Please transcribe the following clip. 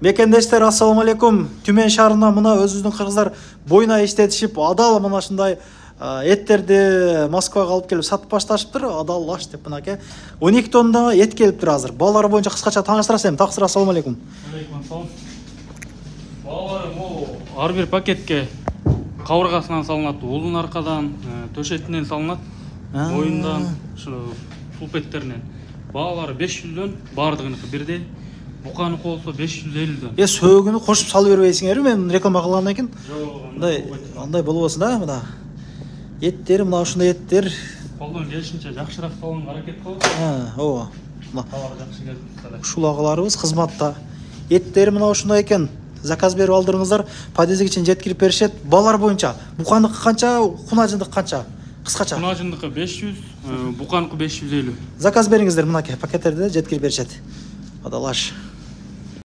Мекендештер, ассаламу алейкум. Түмен шаарына мына өзүбүздүн кыргыздар бойна иштетишип, адал мына ушундай эттерди Москвага алып келип сатып башташыптыр. Адал аш деп мынакей 12 тонна эт келиптир азыр. Балалар боюнча кыскача тааныштырасыз эми. Таксыр, ассаламу алейкум. Алейкум ассалам. Балалар могу ар бир пакетке кабыргасынан салынат, улун аркадан, төшетинен салынат, боюндан, ушу пулпеттеринен. Балалары 500дөн, бардыгыныкы бирдей. Буканыкы болсо 550дөн. Сөөгүнү кошуп салып бербейсиңерби? Мен реклама кылгандан кийин. Жок, андай болбосун да, мына. Еттер, мына ушундай еттер. Колдон келишинче жакшыраак салганга аракет кылып. Ооба. Мына Товар жакшы келип. ушулагыларыбыз кызматта. Еттер мына ушундай экен. Заказ берип алдырыңыздар. Подъездге чейин жеткирип беришет. Балалар боюнча буканыкы канча, кунажындык канча? Кыскача. Кунажындыкы 500, буканыкы 550. Заказ бериңиздер, мынакей пакеттерди жеткирип беришет. Адалаш.